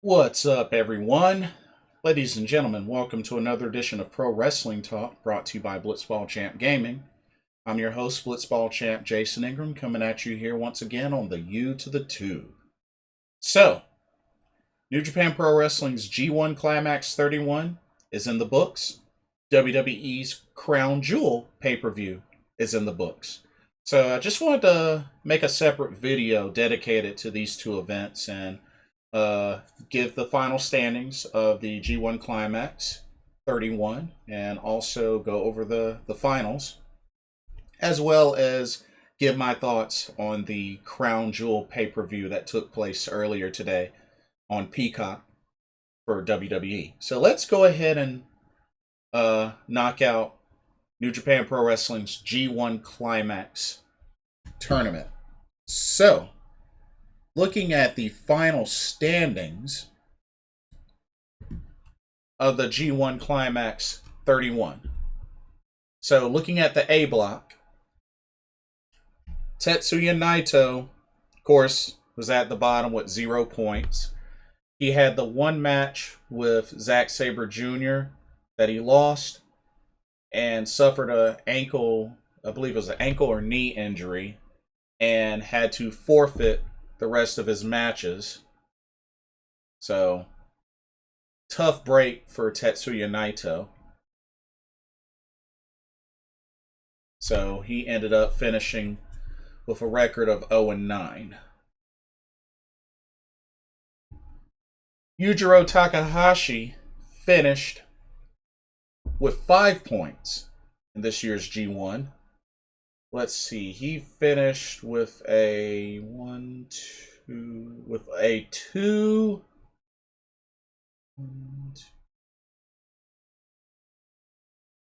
What's up, everyone? Ladies and gentlemen, welcome to another edition of Pro Wrestling Talk brought to you by Blitzball Champ Gaming. I'm your host, Blitzball Champ Jason Ingram, coming at you here once again on the U to the Tube. So, New Japan Pro Wrestling's G1 Climax 31 is in the books. WWE's Crown Jewel pay-per-view is in the books. So I just wanted to make a separate video dedicated to these two events and give the final standings of the G1 Climax 31 and also go over the finals, as well as give my thoughts on the Crown Jewel pay-per-view that took place earlier today on Peacock for WWE. So let's go ahead and knock out New Japan Pro Wrestling's G1 Climax tournament. So, looking at the final standings of the G1 Climax 31. So, looking at the A block, Tetsuya Naito, of course, was at the bottom with 0 points. He had the one match with Zack Saber Jr. that he lost and suffered an ankle, I believe it was an ankle or knee injury, and had to forfeit the rest of his matches. So, tough break for Tetsuya Naito. So, he ended up finishing with a record of 0-9. Yujiro Takahashi finished with 5 points in this year's G1. Let's see, he finished with a 2,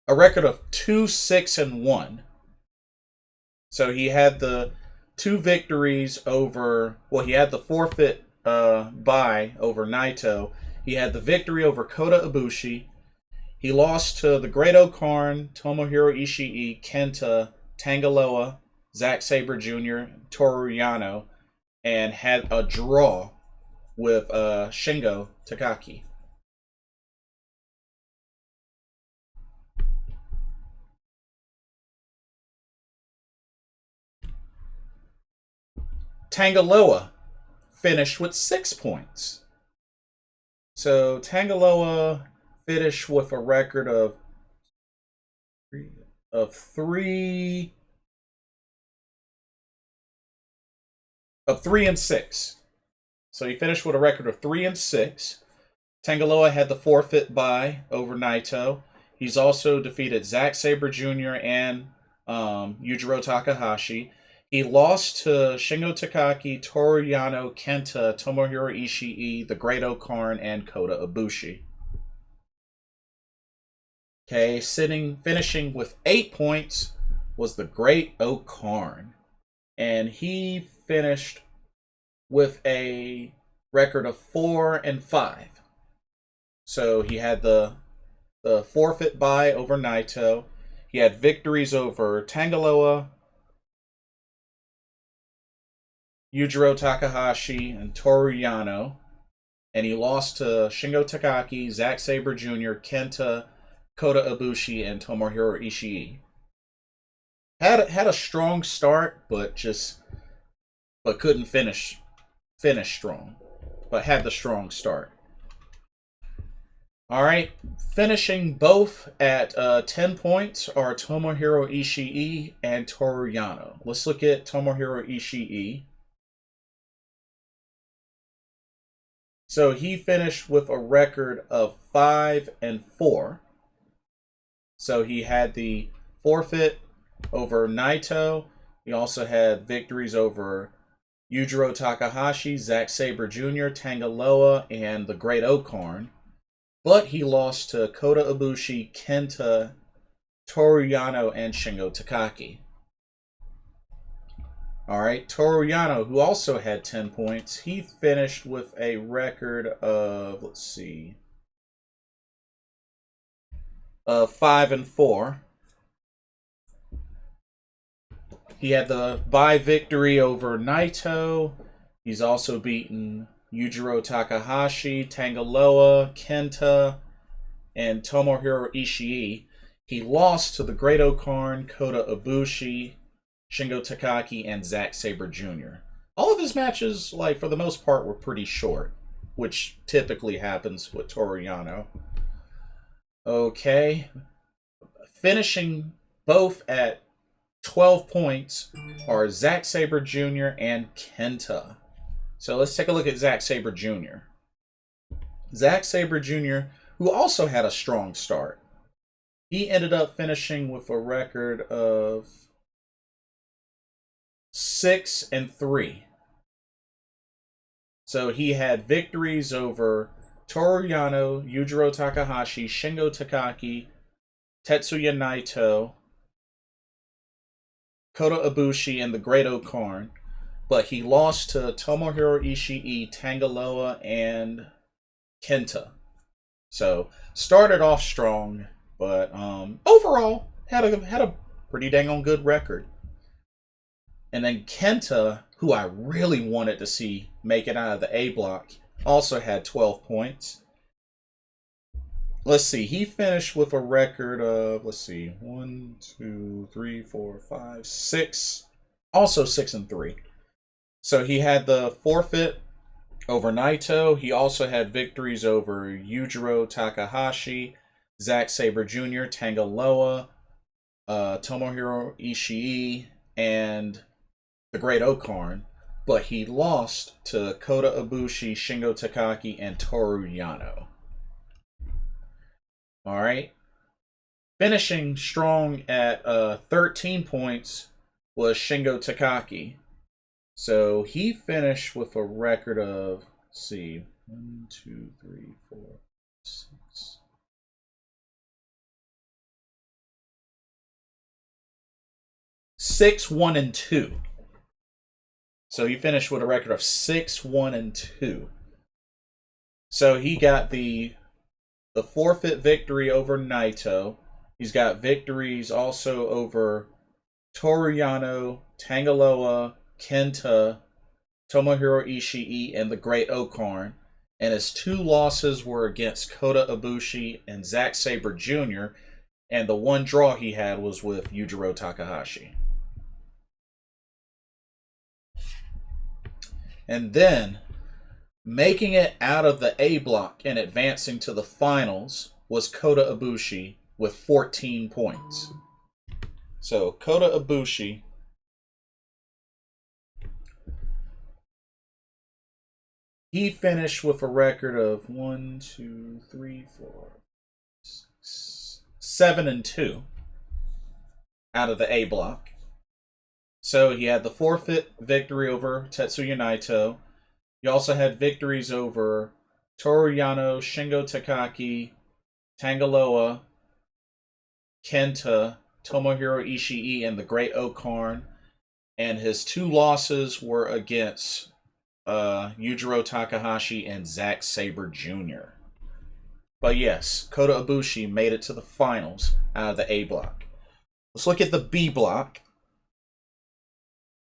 a record of 2-6-1. So he had the 2 victories over, well, he had the forfeit bye over Naito. He had the victory over Kota Ibushi. He lost to the Great Okarn, Tomohiro Ishii, Kenta, Tangaloa, Zack Saber Jr., Toru Yano, and had a draw with Shingo Takagi. Tangaloa finished with 6 points. So Tangaloa finished with a record of 3 and 6. So he finished with a record of 3 and 6. Tangaloa had the forfeit bye over Naito. He's also defeated Zack Saber Jr. and Yujiro Takahashi. He lost to Shingo Takagi, Toru Yano, Kenta, Tomohiro Ishii, the Great Okarn, and Kota Ibushi. Okay, finishing with 8 points was the Great Okarn. And he finished with a record of 4 and 5. So he had the forfeit bye over Naito. He had victories over Tangaloa, Yujiro Takahashi, and Toru Yano. And he lost to Shingo Takagi, Zack Saber Jr., Kenta, Kota Ibushi, and Tomohiro Ishii. Had a strong start, but couldn't finish strong. But had the strong start. Alright, finishing both at 10 points are Tomohiro Ishii and Toru Yano. Let's look at Tomohiro Ishii. So he finished with a record of 5 and 4. So he had the forfeit over Naito. He also had victories over Yujiro Takahashi, Zack Saber Jr., Tangaloa, and the Great Okarn. But he lost to Kota Ibushi, Kenta, Toru Yano, and Shingo Takagi. Alright, Toru Yano, who also had 10 points, he finished with a record of, let's see, 5 and 4. He had the bye victory over Naito. He's also beaten Yujiro Takahashi, Tanga Loa, Kenta, and Tomohiro Ishii. He lost to the Great Okarn, Kota Ibushi, Shingo Takagi, and Zack Saber Jr. All of his matches, like for the most part, were pretty short, which typically happens with Toru Yano. Okay. Finishing both at 12 points are Zack Saber Jr. and Kenta. So let's take a look at Zack Saber Jr. Zack Saber Jr., who also had a strong start. He ended up finishing with a record of 6-3. So he had victories over Toru Yano, Yujiro Takahashi, Shingo Takagi, Tetsuya Naito, Kota Ibushi, and the Great Okarn. But he lost to Tomohiro Ishii, Tanga Loa, and Kenta. So started off strong, but overall had a pretty dang on good record. And then Kenta, who I really wanted to see make it out of the A block, also had 12 points. Let's see, he finished with a record of, 1, 2, 3, 4, 5, 6. Also 6-3. So he had the forfeit over Naito. He also had victories over Yujiro Takahashi, Zack Saber Jr., Tanga Loa, Tomohiro Ishii, and the Great Okarn. But he lost to Kota Ibushi, Shingo Takagi, and Toru Yano. Alright. Finishing strong at 13 points was Shingo Takagi. So he finished with a record of, 1, 2, 3, 4, 6. 6-1-2. So he finished with a record of 6-1-2. So he got the forfeit victory over Naito. He's got victories also over Toru Yano, Tanga Loa, Kenta, Tomohiro Ishii, and the Great Okarn. And his 2 losses were against Kota Ibushi and Zack Saber Jr. And the 1 draw he had was with Yujiro Takahashi. And then, making it out of the A block and advancing to the finals was Kota Ibushi with 14 points. So, Kota Ibushi he finished with a record of 1, 2, 3, 4, 6, 7-2 out of the A block. So he had the forfeit victory over Tetsuya Naito. He also had victories over Toru Yano, Shingo Takagi, Tanga Loa, Kenta, Tomohiro Ishii, and the Great Okarn. And his 2 losses were against Yujiro Takahashi and Zack Saber Jr. But yes, Kota Ibushi made it to the finals out of the A block. Let's look at the B block.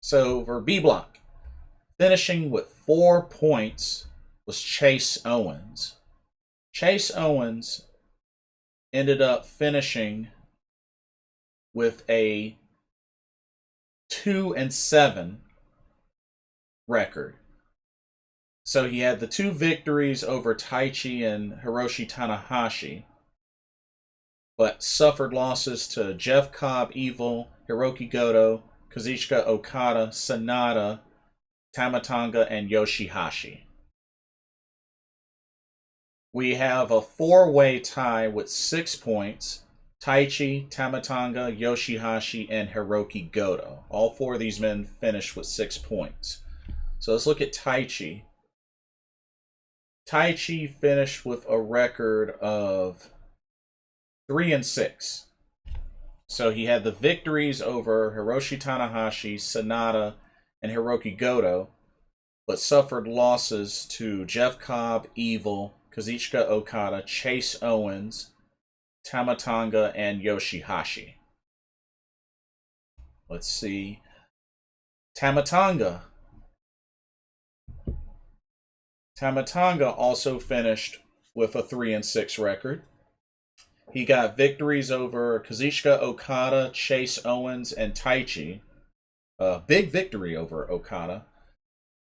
So for B block, finishing with 4 points was Chase Owens. Chase Owens ended up finishing with a 2-7 record. So he had the 2 victories over Taichi and Hiroshi Tanahashi, but suffered losses to Jeff Cobb, Evil, Hiroki Goto, Kazuchika Okada, Sanada, Tamatanga, and Yoshihashi. We have a 4-way tie with 6 points. Taichi, Tamatanga, Yoshihashi, and Hiroki Goto. All 4 of these men finished with 6 points. So let's look at Taichi. Taichi finished with a record of 3-6. So he had the victories over Hiroshi Tanahashi, Sanada, and Hiroki Goto, but suffered losses to Jeff Cobb, Evil, Kazuchika Okada, Chase Owens, Tamatanga, and Yoshihashi. Let's see. Tamatanga Tama Tonga also finished with a 3-6 record. He got victories over Kazuchika Okada, Chase Owens, and Taichi. Big victory over Okada.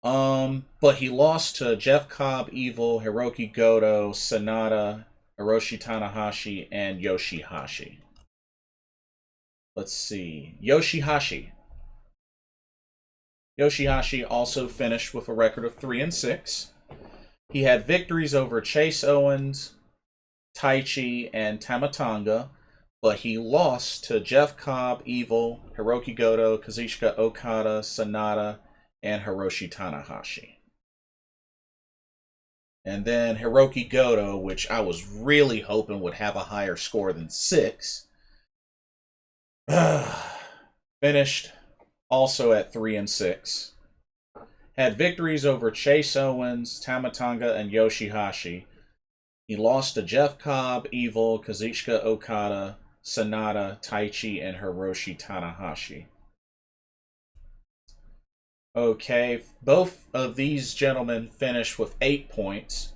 But he lost to Jeff Cobb, Evil, Hiroki Goto, Sanada, Hiroshi Tanahashi, and Yoshihashi. Let's see. Yoshihashi also finished with a record of 3-6. He had victories over Chase Owens, Taichi, and Tama Tonga, but he lost to Jeff Cobb, Evil, Hiroki Goto, Kazuchika Okada, Sanada, and Hiroshi Tanahashi. And then Hiroki Goto, which I was really hoping would have a higher score than 6, finished also at 3-6. Had victories over Chase Owens, Tama Tonga, and Yoshihashi. He lost to Jeff Cobb, Evil, Kazuchika Okada, Sanada, Taichi, and Hiroshi Tanahashi. Okay, both of these gentlemen finished with 8 points.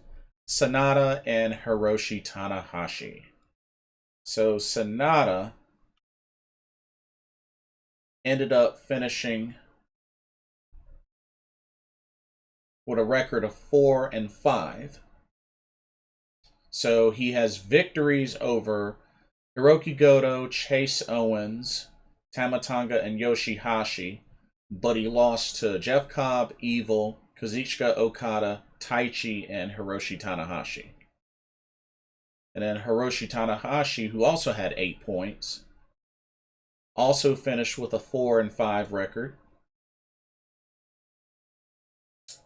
Sanada and Hiroshi Tanahashi. So Sanada ended up finishing with a record of 4-5. So he has victories over Hiroki Goto, Chase Owens, Tama Tonga, and Yoshihashi, but he lost to Jeff Cobb, Evil, Kazuchika Okada, Taichi, and Hiroshi Tanahashi. And then Hiroshi Tanahashi, who also had 8 points, also finished with a 4-5 record.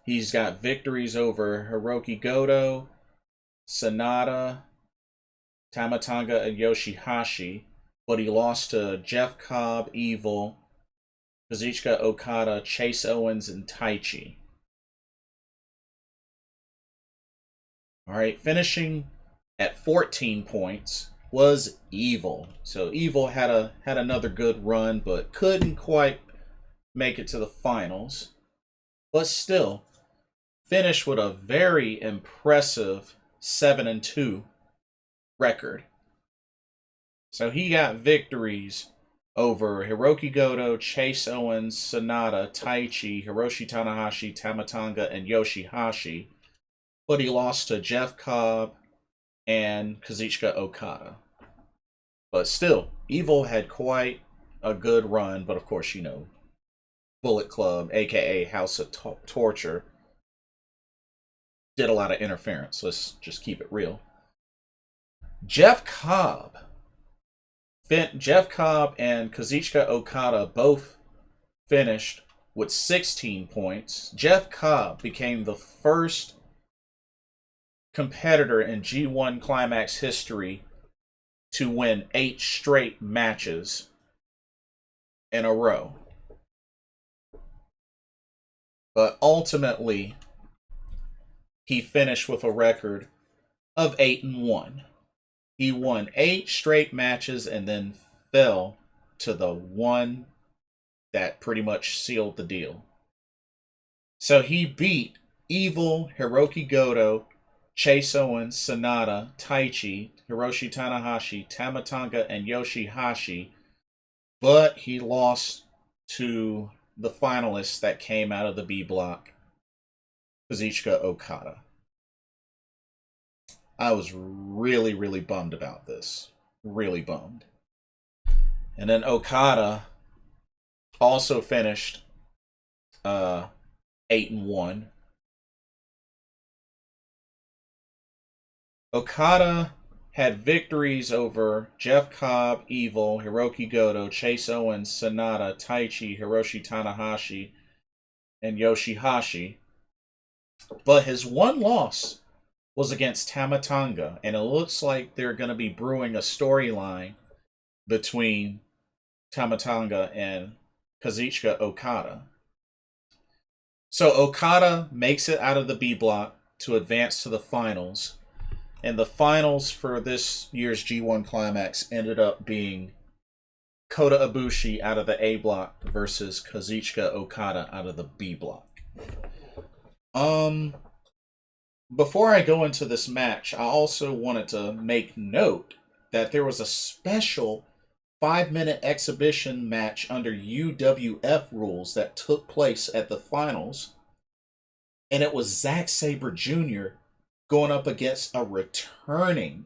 He's got victories over Hiroki Goto, Sanada, Tama Tonga, and Yoshihashi, but he lost to Jeff Cobb, Evil, Kazuchika Okada, Chase Owens, and Taichi. Alright, finishing at 14 points was Evil. So Evil had another good run, but couldn't quite make it to the finals. But still, finished with a very impressive 7-2 record. So he got victories over Hiroki Goto, Chase Owens, Sanada, Taichi, Hiroshi Tanahashi, Tama Tonga, and Yoshihashi, but he lost to Jeff Cobb and Kazuchika Okada. But still, Evil had quite a good run, but of course, you know, Bullet Club, aka House of Torture, did a lot of interference. Let's just keep it real. Jeff Cobb and Kazuchika Okada both finished with 16 points. Jeff Cobb became the first competitor in G1 Climax history to win 8 straight matches in a row. But ultimately, he finished with a record of 8-1. He won 8 straight matches and then fell to the one that pretty much sealed the deal. So he beat Evil, Hiroki Goto, Chase Owens, Sanada, Taichi, Hiroshi Tanahashi, Tama Tonga, and Yoshihashi, but he lost to the finalists that came out of the B block, Kazuchika Okada. I was really, really bummed about this. Really bummed. And then Okada also finished 8-1. Okada had victories over Jeff Cobb, Evil, Hiroki Goto, Chase Owens, Sanada, Taichi, Hiroshi Tanahashi, and Yoshihashi. But his one loss was against Tama Tonga, and it looks like they're going to be brewing a storyline between Tama Tonga and Kazuchika Okada. So Okada makes it out of the B block to advance to the finals. And the finals for this year's G1 Climax ended up being Kota Ibushi out of the A block versus Kazuchika Okada out of the B block. before I go into this match, I also wanted to make note that there was a special 5-minute exhibition match under UWF rules that took place at the finals, and it was Zack Saber Jr. going up against a returning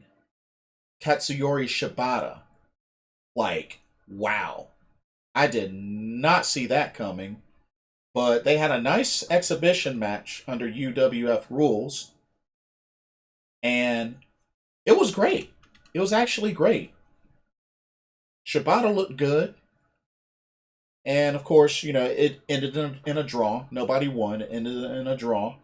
Katsuyori Shibata. Like, wow. I did not see that coming, but they had a nice exhibition match under UWF rules, and it was great. It was actually great. Shibata looked good. And of course, it ended in a draw. Nobody won. It ended in a draw.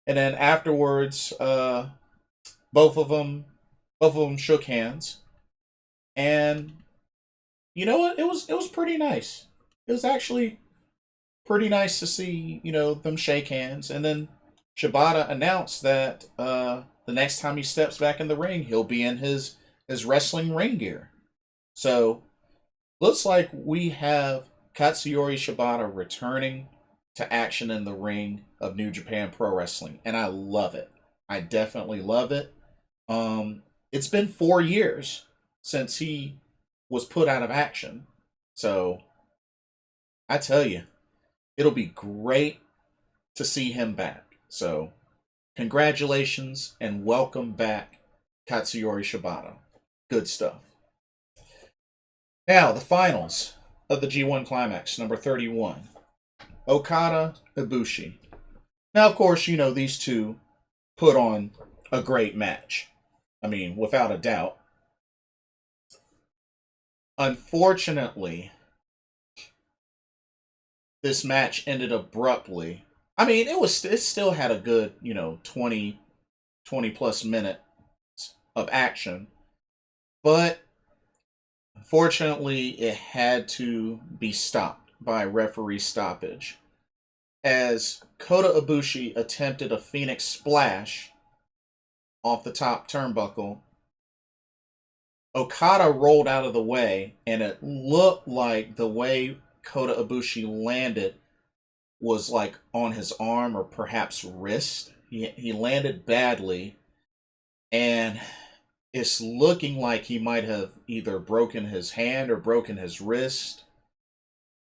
And then afterwards, both of them, shook hands. And you know what? It was pretty nice. It was actually pretty nice to see them shake hands. And then Shibata announced that the next time he steps back in the ring, he'll be in his wrestling ring gear. So looks like we have Katsuyori Shibata returning to action in the ring of New Japan Pro Wrestling, and I love it. I definitely love it. It's been 4 years since he was put out of action, so I tell you, it'll be great to see him back. So, congratulations and welcome back, Katsuyori Shibata. Good stuff. Now, the finals of the G1 Climax, number 31. Okada, Ibushi. Now, of course, these two put on a great match. I mean, without a doubt. Unfortunately, this match ended abruptly. I mean, it still had a good, 20 plus minutes of action. But unfortunately, it had to be stopped by referee stoppage, as Kota Ibushi attempted a Phoenix Splash off the top turnbuckle. Okada rolled out of the way, and it looked like the way Kota Ibushi landed was like on his arm or perhaps wrist. He landed badly, and it's looking like he might have either broken his hand or broken his wrist,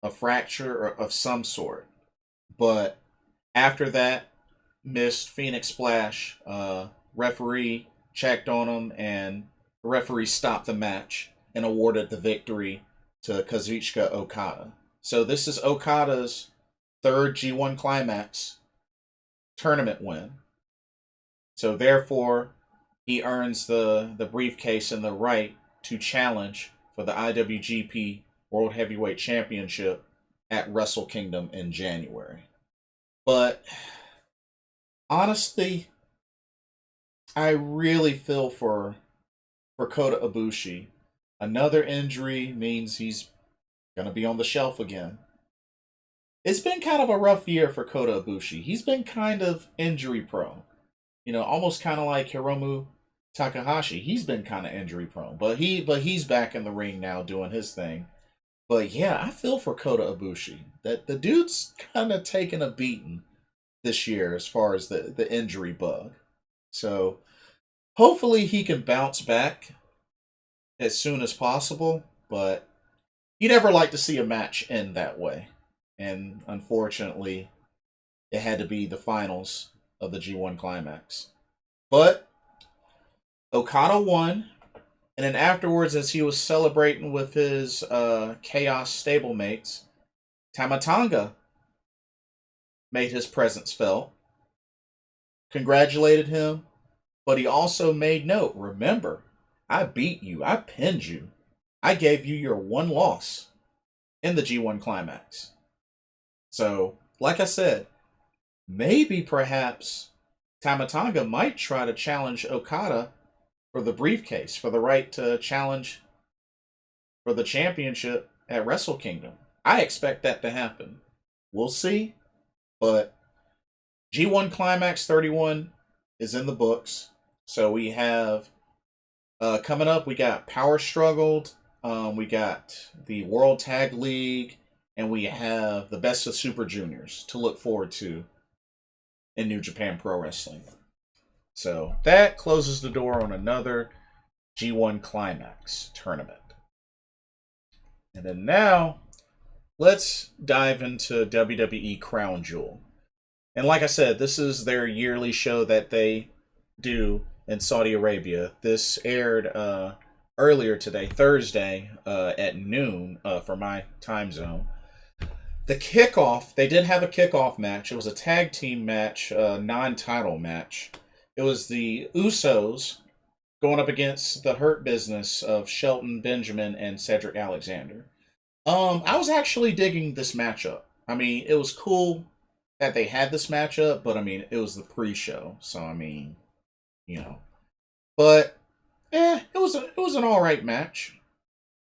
a fracture of some sort. But after that missed Phoenix Splash, referee checked on him, and the referee stopped the match and awarded the victory to Kazuchika Okada. So this is Okada's third G1 Climax tournament win. So therefore, he earns the briefcase and the right to challenge for the IWGP World Heavyweight Championship at Wrestle Kingdom in January. But honestly, I really feel for Kota Ibushi. Another injury means he's going to be on the shelf again. It's been kind of a rough year for Kota Ibushi. He's been kind of injury prone. Almost kind of like Hiromu Takahashi. He's been kind of injury prone, but he's back in the ring now doing his thing. But yeah, I feel for Kota Ibushi. That the dude's kind of taking a beating this year as far as the injury bug. So hopefully he can bounce back as soon as possible. But you never like to see a match end that way. And unfortunately, it had to be the finals of the G1 Climax. But Okada won. And then afterwards, as he was celebrating with his Chaos stablemates, Tama Tonga made his presence felt, congratulated him, but he also made note, remember, I beat you, I pinned you, I gave you your one loss in the G1 Climax. So, like I said, maybe perhaps Tama Tonga might try to challenge Okada for the briefcase, for the right to challenge for the championship at Wrestle Kingdom. I expect that to happen. We'll see. But G1 Climax 31 is in the books. So we have coming up, we got Power Struggled, we got the World Tag League, and we have the Best of Super Juniors to look forward to in New Japan Pro Wrestling. So that closes the door on another G1 Climax tournament. And then now, let's dive into WWE Crown Jewel. And like I said, this is their yearly show that they do in Saudi Arabia. This aired earlier today, Thursday, at noon for my time zone. The kickoff, they did have a kickoff match. It was a tag team match, non-title match. It was the Usos going up against the Hurt Business of Shelton Benjamin and Cedric Alexander. I was actually digging this matchup. I mean, it was cool that they had this matchup, but I mean, it was the pre-show, so I mean, you know. But it was an all right match.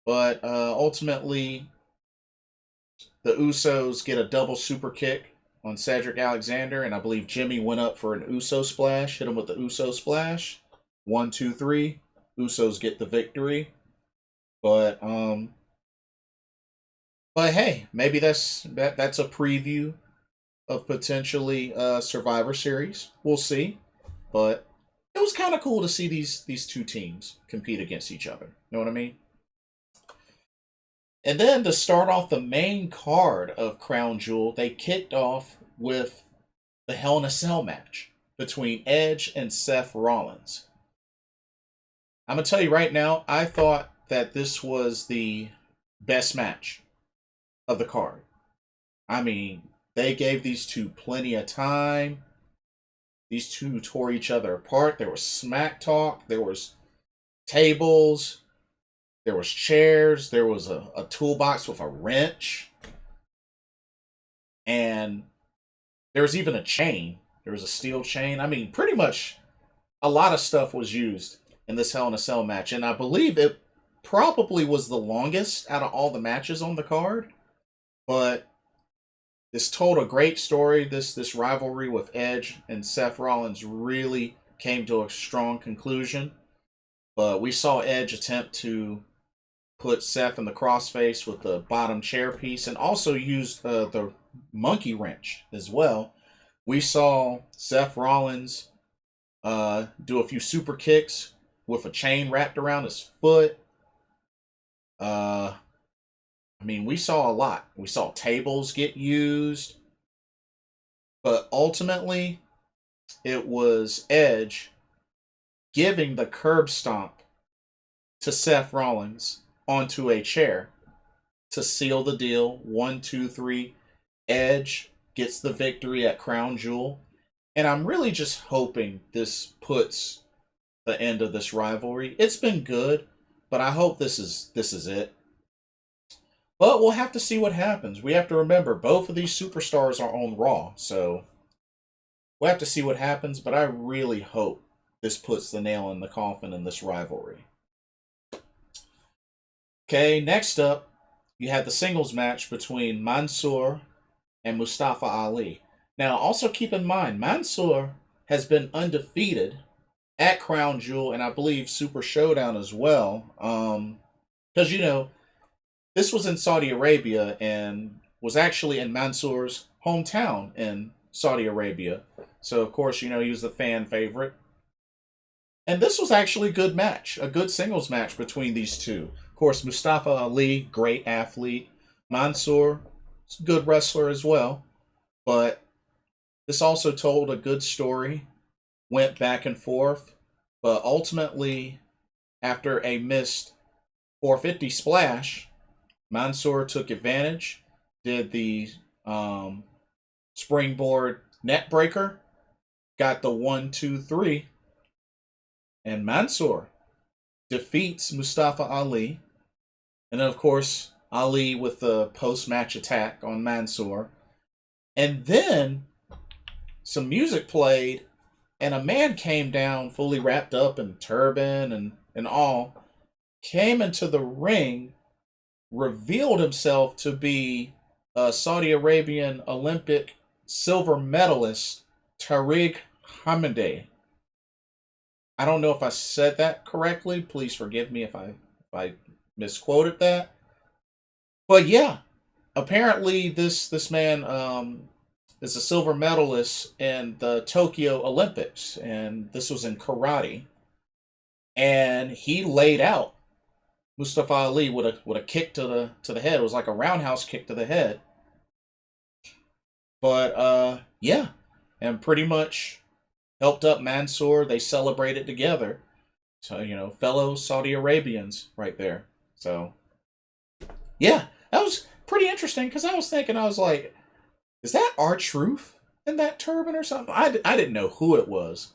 But ultimately, the Usos get a double super kick on Cedric Alexander, and I believe Jimmy went up for an Uso splash, hit him with the Uso splash. 1, 2, 3. Usos get the victory. But hey, maybe that's a preview of potentially Survivor Series. We'll see. But it was kind of cool to see these two teams compete against each other. You know what I mean? And then to start off the main card of Crown Jewel, they kicked off with the Hell in a Cell match between Edge and Seth Rollins. I'm going to tell you right now, I thought that this was the best match of the card. I mean, they gave these two plenty of time. These two tore each other apart. There was smack talk. There was tables. There was chairs. There was a toolbox with a wrench. And there was even a chain. There was a steel chain. I mean, pretty much a lot of stuff was used in this Hell in a Cell match. And I believe it probably was the longest out of all the matches on the card. But this told a great story. This rivalry with Edge and Seth Rollins really came to a strong conclusion. But we saw Edge attempt to put Seth in the crossface with the bottom chair piece and also used the monkey wrench as well. We saw Seth Rollins do a few super kicks with a chain wrapped around his foot. I mean, we saw a lot. We saw tables get used. But ultimately, it was Edge giving the curb stomp to Seth Rollins onto a chair to seal the deal. 1, 2, 3. Edge gets the victory at Crown Jewel. And I'm really just hoping this puts the end of this rivalry. It's been good, but I hope this is it. But we'll have to see what happens. We have to remember, both of these superstars are on Raw, so we'll have to see what happens, but I really hope this puts the nail in the coffin in this rivalry. Okay, next up, you had the singles match between Mansour and Mustafa Ali. Now, also keep in mind, Mansour has been undefeated at Crown Jewel, and I believe Super Showdown as well. Because, you know, this was in Saudi Arabia and was actually in Mansour's hometown in Saudi Arabia. So, of course, you know, he was the fan favorite. And this was actually a good match, a good singles match between these two. Of course, Mustafa Ali, great athlete. Mansour, good wrestler as well. But this also told a good story, went back and forth. But ultimately, after a missed 450 splash, Mansour took advantage, did the springboard net breaker, got the 1, 2, 3, and Mansour defeats Mustafa Ali. And then, of course, Ali with the post-match attack on Mansour. And then some music played, and a man came down fully wrapped up in turban and all, came into the ring, revealed himself to be a Saudi Arabian Olympic silver medalist, Tariq Hamideh. I don't know if I said that correctly. Please forgive me if I misquoted that. But yeah, apparently this man is a silver medalist in the Tokyo Olympics, and this was in karate. And he laid out Mustafa Ali with a kick to the head. It was like a roundhouse kick to the head. But yeah, and pretty much helped up Mansour. They celebrated together. So, fellow Saudi Arabians right there. So, yeah, that was pretty interesting because I was thinking, I was like, is that R-Truth in that turban or something? I didn't know who it was.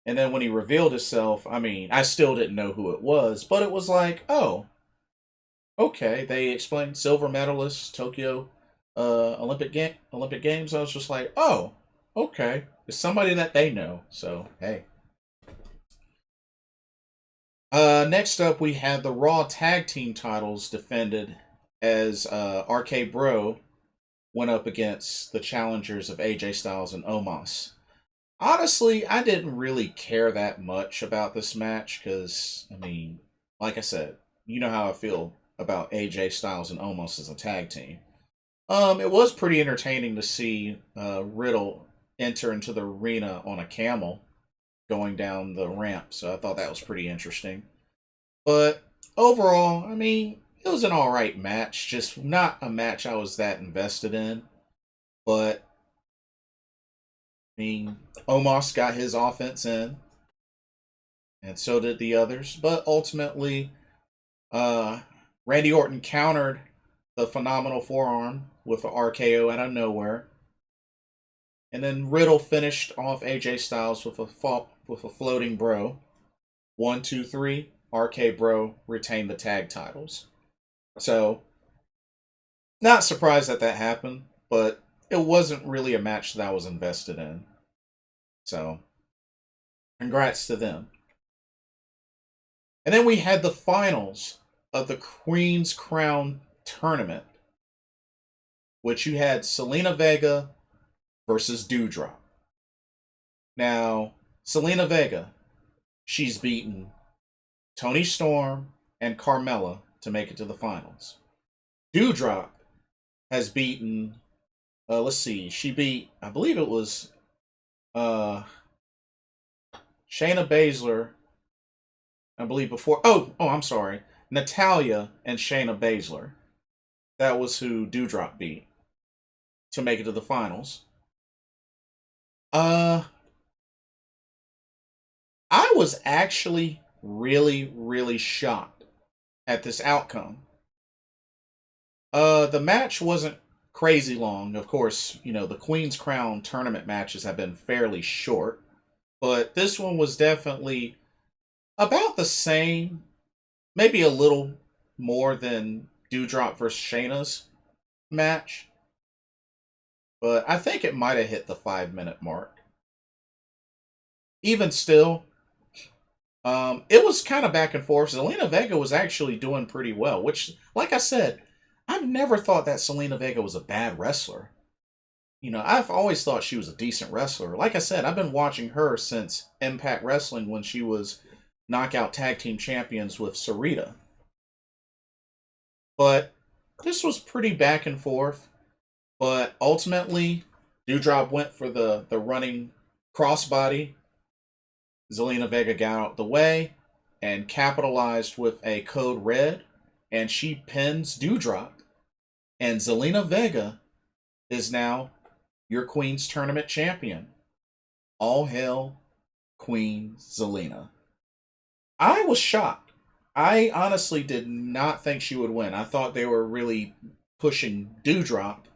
And then when he revealed himself, I mean, I still didn't know who it was, but it was like, oh, okay. They explained silver medalist, Tokyo Olympic Games. I was just like, oh, okay. It's somebody that they know. So, hey. Next up, we had the Raw Tag Team titles defended as RK Bro went up against the challengers of AJ Styles and Omos. Honestly, I didn't really care that much about this match because, I mean, like I said, you know how I feel about AJ Styles and Omos as a tag team. It was pretty entertaining to see Riddle enter into the arena on a camel going down the ramp, so I thought that was pretty interesting. But overall, I mean, it was an alright match, just not a match I was that invested in. But, I mean, Omos got his offense in, and so did the others. But ultimately, Randy Orton countered the phenomenal forearm with an RKO out of nowhere. And then Riddle finished off AJ Styles with a floating bro. 1, 2, 3. RK Bro retained the tag titles. So, not surprised that happened, but it wasn't really a match that I was invested in. So, congrats to them. And then we had the finals of the Queen's Crown tournament, which you had Selena Vega versus Dewdrop. Now, Selena Vega, she's beaten Toni Storm and Carmella to make it to the finals. Dewdrop has beaten, let's see, she beat, I believe it was Shayna Baszler, I believe before, I'm sorry, Natalya and Shayna Baszler. That was who Dewdrop beat to make it to the finals. I was actually really, really shocked at this outcome. The match wasn't crazy long. Of course, the Queen's Crown tournament matches have been fairly short, but this one was definitely about the same, maybe a little more than Dewdrop versus Shayna's match. But I think it might have hit the 5-minute mark. Even still, it was kind of back and forth. Selena Vega was actually doing pretty well, which, like I said, I've never thought that Selena Vega was a bad wrestler. I've always thought she was a decent wrestler. Like I said, I've been watching her since Impact Wrestling when she was Knockout Tag Team Champions with Sarita. But this was pretty back and forth. But ultimately, Dewdrop went for the running crossbody. Zelina Vega got out the way and capitalized with a code red, and she pins Dewdrop. And Zelina Vega is now your Queen's Tournament champion. All hail Queen Zelina. I was shocked. I honestly did not think she would win. I thought they were really pushing Dewdrop,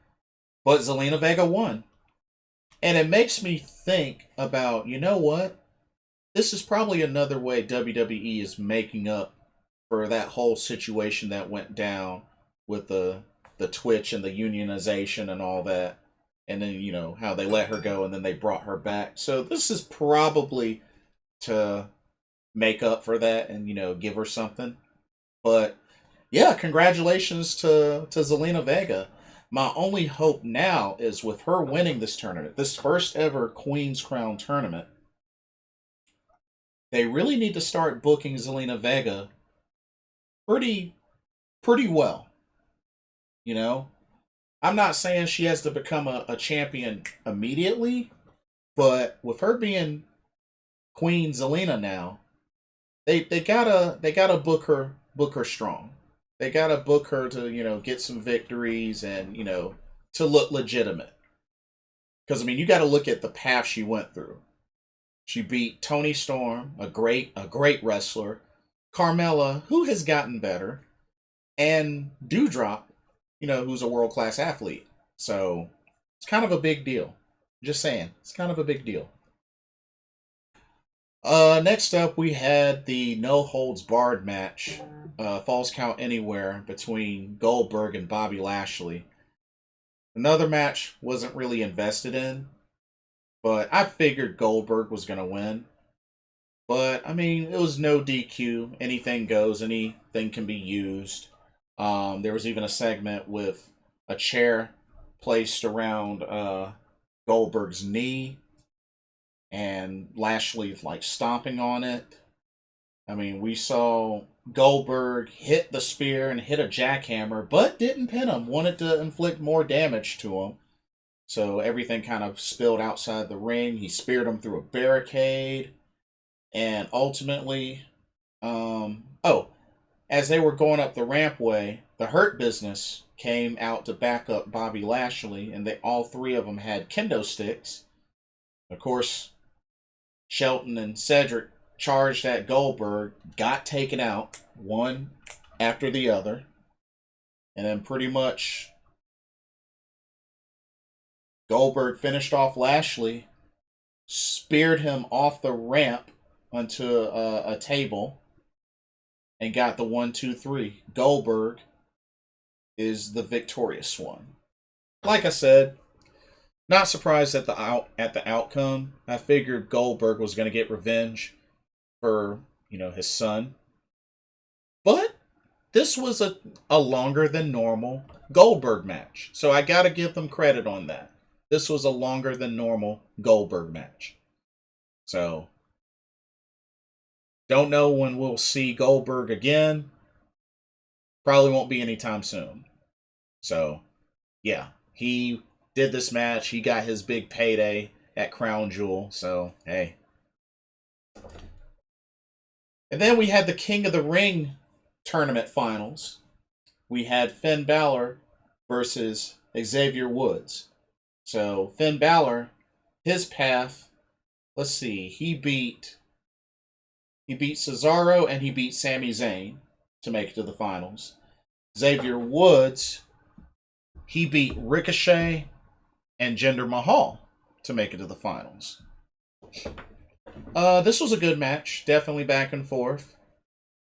but Zelina Vega won. And it makes me think about, you know what? This is probably another way WWE is making up for that whole situation that went down with the Twitch and the unionization and all that. And then, how they let her go and then they brought her back. So this is probably to make up for that and, give her something. But yeah, congratulations to Zelina Vega. My only hope now is with her winning this tournament, this first ever Queen's Crown tournament, they really need to start booking Zelina Vega pretty well. I'm not saying she has to become a champion immediately, but with her being Queen Zelina now, they gotta book her strong. They gotta book her to get some victories and to look legitimate. Because I mean, you got to look at the path she went through. She beat Tony Storm, a great wrestler, Carmella, who has gotten better, and Dewdrop, who's a world class athlete. So it's kind of a big deal. Just saying, it's kind of a big deal. Next up, we had the no holds barred match, Falls Count Anywhere between Goldberg and Bobby Lashley. Another match wasn't really invested in, but I figured Goldberg was gonna win. But I mean, it was no DQ. Anything goes. Anything can be used. There was even a segment with a chair placed around Goldberg's knee, and Lashley like stomping on it. I mean, we saw Goldberg hit the spear and hit a jackhammer, but didn't pin him. Wanted to inflict more damage to him. So everything kind of spilled outside the ring. He speared him through a barricade. And ultimately, as they were going up the rampway, the Hurt Business came out to back up Bobby Lashley, and all three of them had kendo sticks. Of course, Shelton and Cedric charged at Goldberg, got taken out, one after the other, and then pretty much Goldberg finished off Lashley, speared him off the ramp onto a table, and got the 1-2-3. Goldberg is the victorious one. Like I said, not surprised at the outcome. I figured Goldberg was going to get revenge for his son, but this was a longer than normal Goldberg match, so I got to give them credit on that. This was a longer than normal Goldberg match. So don't know when we'll see Goldberg again. Probably won't be anytime soon. So yeah, he did this match. He got his big payday at Crown Jewel. So hey. And then we had the King of the Ring tournament finals. We had Finn Balor versus Xavier Woods. So Finn Balor, his path, let's see, he beat Cesaro and he beat Sami Zayn to make it to the finals. Xavier Woods, he beat Ricochet and Jinder Mahal to make it to the finals. This was a good match, definitely back and forth.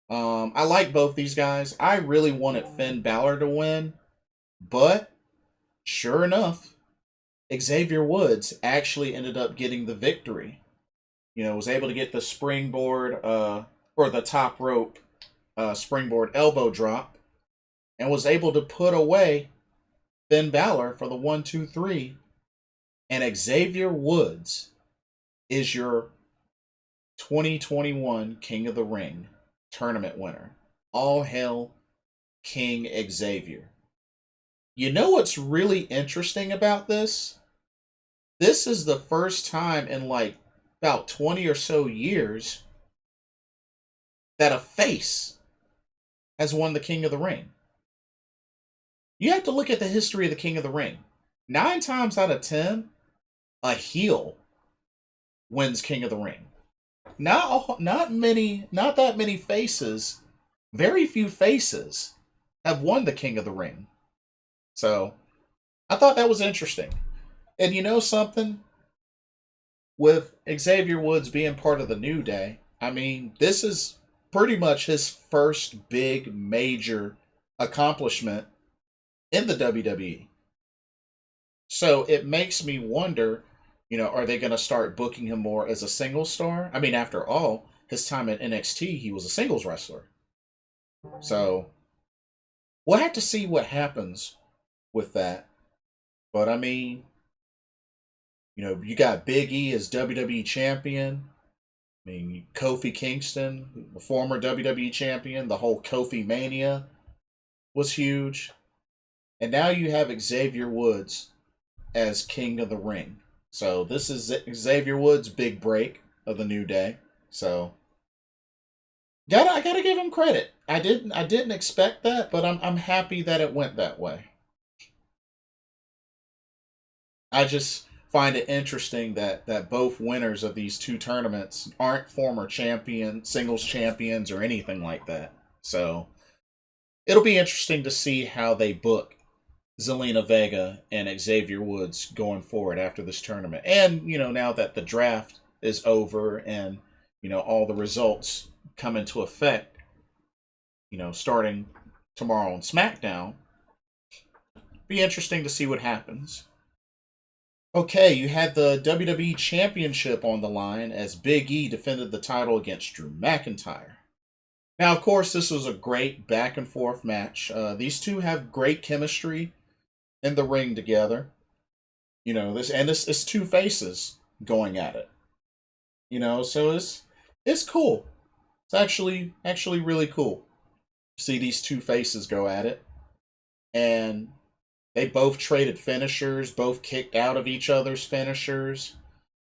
I like both these guys. I really wanted Finn Balor to win, but sure enough, Xavier Woods actually ended up getting the victory. Was able to get the springboard or the top rope springboard elbow drop, and was able to put away Finn Balor for the 1-2-3. And Xavier Woods is your 2021 King of the Ring tournament winner. All hail King Xavier. You know what's really interesting about this? This is the first time in like about 20 or so years that a face has won the King of the Ring. You have to look at the history of the King of the Ring. 9 times out of 10, a heel wins King of the Ring. Not that many faces, very few faces have won the King of the Ring. So, I thought that was interesting. And you know something? With Xavier Woods being part of the New Day, I mean, this is pretty much his first big major accomplishment in the WWE. So it makes me wonder, are they going to start booking him more as a single star? I mean, after all, his time at NXT, he was a singles wrestler. So we'll have to see what happens with that. But I mean, you got Big E as WWE champion. I mean, Kofi Kingston, the former WWE champion, the whole Kofi Mania was huge. And now you have Xavier Woods as King of the Ring. So this is Xavier Woods' big break of the New Day. So I gotta give him credit. I didn't expect that, but I'm happy that it went that way. I just find it interesting that both winners of these two tournaments aren't former singles champions, or anything like that. So it'll be interesting to see how they book Zelina Vega and Xavier Woods going forward after this tournament. And, now that the draft is over and, all the results come into effect, starting tomorrow on Smackdown, be interesting to see what happens. Okay, you had the WWE Championship on the line as Big E defended the title against Drew McIntyre. Now, of course, this was a great back and forth match. These two have great chemistry in the ring together. This is two faces going at it. So it's cool. It's actually really cool. See these two faces go at it, and they both traded finishers, both kicked out of each other's finishers,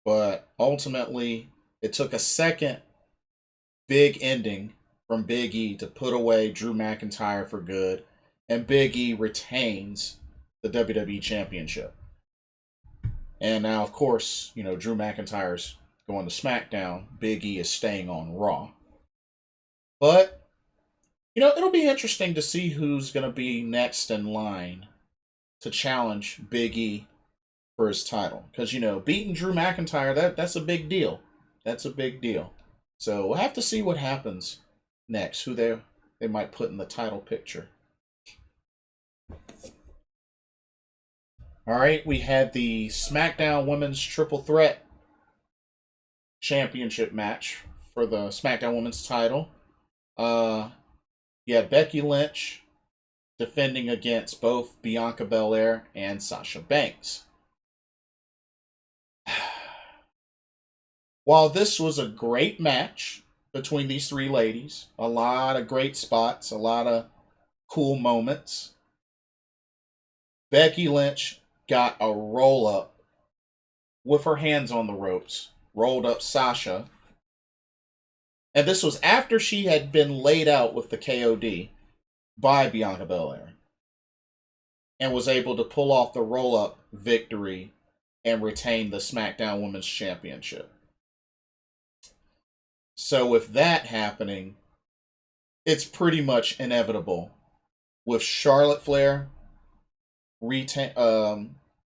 but ultimately it took a second big ending from Big E to put away Drew McIntyre for good, and Big E retains the WWE Championship. And now, of course, Drew McIntyre's going to SmackDown. Big E is staying on Raw. But, it'll be interesting to see who's going to be next in line to challenge Big E for his title. Because, beating Drew McIntyre, that's a big deal. That's a big deal. So we'll have to see what happens next, who they might put in the title picture. All right, we had the SmackDown Women's Triple Threat Championship match for the SmackDown Women's title. You had Becky Lynch defending against both Bianca Belair and Sasha Banks. While this was a great match between these three ladies, a lot of great spots, a lot of cool moments, Becky Lynch got a roll up with her hands on the ropes, rolled up Sasha. And this was after she had been laid out with the KOD by Bianca Belair, and was able to pull off the roll up victory and retain the SmackDown Women's Championship. So with that happening, it's pretty much inevitable with Charlotte Flair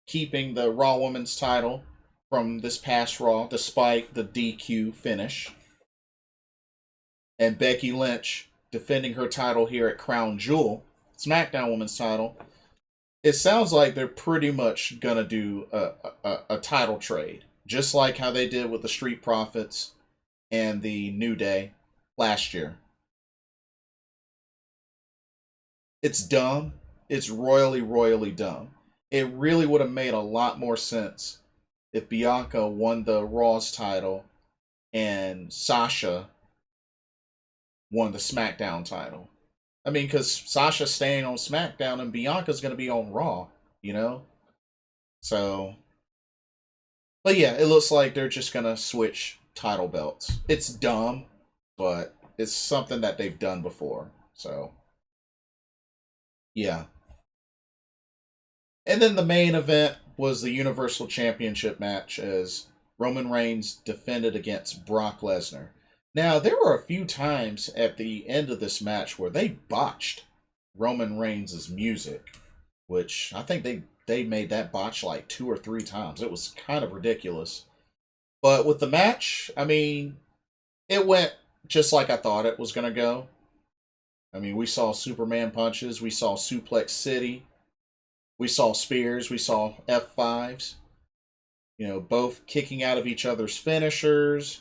keeping the Raw Women's title from this past Raw despite the DQ finish, and Becky Lynch defending her title here at Crown Jewel, SmackDown Women's title. It sounds like they're pretty much gonna do a title trade, just like how they did with the Street Profits and the New Day last year. It's dumb. It's royally dumb. It really would have made a lot more sense if Bianca won the Raw's title and Sasha won the SmackDown title. I mean, because Sasha's staying on SmackDown and Bianca's going to be on Raw, So, but yeah, it looks like they're just going to switch title belts. It's dumb, but it's something that they've done before. So, yeah. And then the main event was the Universal Championship match as Roman Reigns defended against Brock Lesnar. Now, there were a few times at the end of this match where they botched Roman Reigns' music, which I think they made that botch like 2 or 3 times. It was kind of ridiculous. But with the match, I mean, it went just like I thought it was going to go. I mean, we saw Superman punches, we saw Suplex City, we saw spears, we saw F5s, both kicking out of each other's finishers.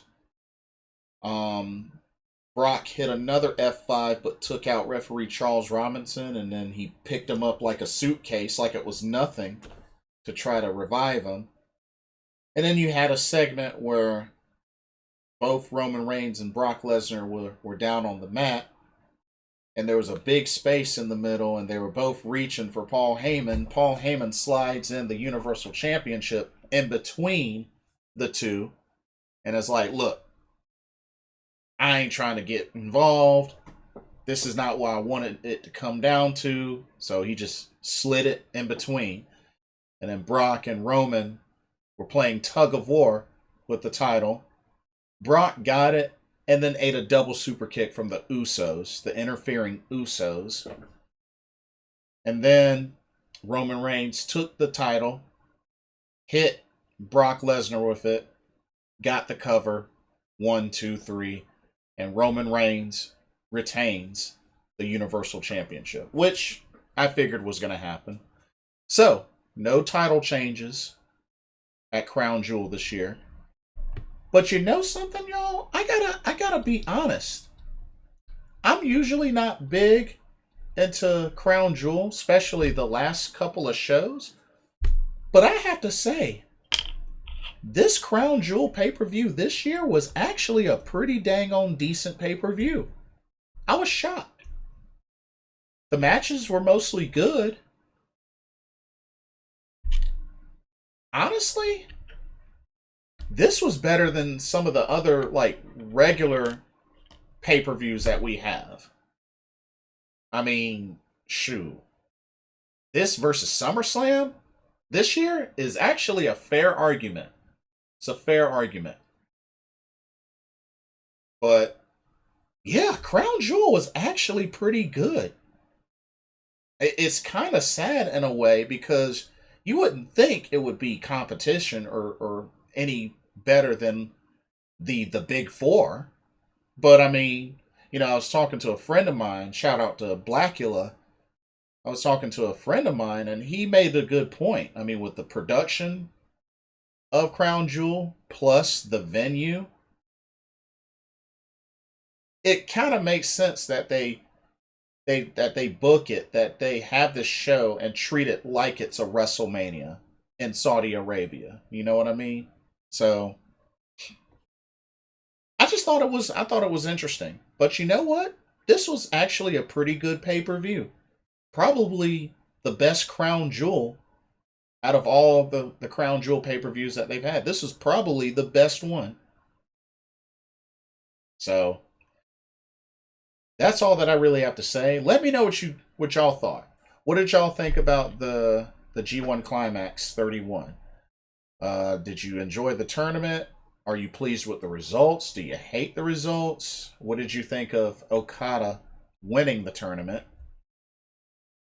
Brock hit another F5 but took out referee Charles Robinson, and then he picked him up like a suitcase, like it was nothing, to try to revive him. And then you had a segment where both Roman Reigns and Brock Lesnar were down on the mat, and there was a big space in the middle, and they were both reaching for Paul Heyman. Paul Heyman slides in the Universal Championship in between the two, and is like, look, I ain't trying to get involved. This is not what I wanted it to come down to. So he just slid it in between. And then Brock and Roman were playing tug of war with the title. Brock got it and then ate a double super kick from the Usos, the interfering Usos. And then Roman Reigns took the title, hit Brock Lesnar with it, got the cover, 1, 2, 3, and Roman Reigns retains the Universal Championship, which I figured was going to happen. So, no title changes at Crown Jewel this year. But you know something, y'all? I gotta be honest. I'm usually not big into Crown Jewel, especially the last couple of shows. But I have to say, this Crown Jewel pay-per-view this year was actually a pretty dang on decent pay-per-view. I was shocked. The matches were mostly good. Honestly, this was better than some of the other, like, regular pay-per-views that we have. I mean, shoot. This versus SummerSlam this year is actually a fair argument. It's a fair argument. But, yeah, Crown Jewel was actually pretty good. It's kind of sad in a way because you wouldn't think it would be competition or any better than the Big Four. But, I mean, you know, I was talking to a friend of mine, shout out to Blackula. I was talking to a friend of mine, and he made a good point. I mean, with the production of Crown Jewel plus the venue, it kind of makes sense that they book it, that they have this show and treat it like it's a WrestleMania in Saudi Arabia. You know what I mean? So I thought it was interesting. But you know what? This was actually a pretty good pay-per-view. Probably the best Crown Jewel out of all the Crown Jewel pay-per-views that they've had. This was probably the best one. So that's all that I really have to say. Let me know what y'all thought. What did y'all think about the G1 Climax 31? Did you enjoy the tournament? Are you pleased with the results? Do you hate the results? What did you think of Okada winning the tournament?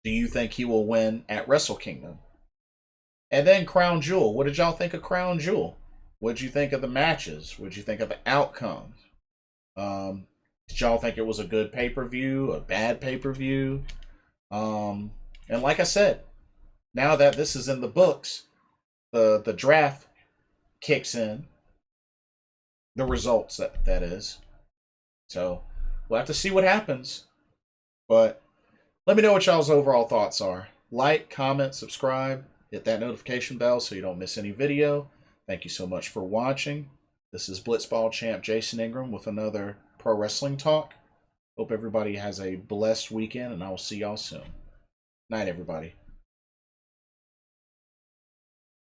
Do you think he will win at Wrestle Kingdom? And then Crown Jewel. What did y'all think of Crown Jewel? What did you think of the matches? What did you think of the outcomes? Did y'all think it was a good pay-per-view, a bad pay-per-view? And like I said, now that this is in the books, the draft kicks in. The results, that is. So, we'll have to see what happens. But let me know what y'all's overall thoughts are. Like, comment, subscribe, hit that notification bell so you don't miss any video. Thank you so much for watching. This is Blitzball Champ Jason Ingram with another Pro Wrestling Talk. Hope everybody has a blessed weekend, and I will see y'all soon. Night, everybody.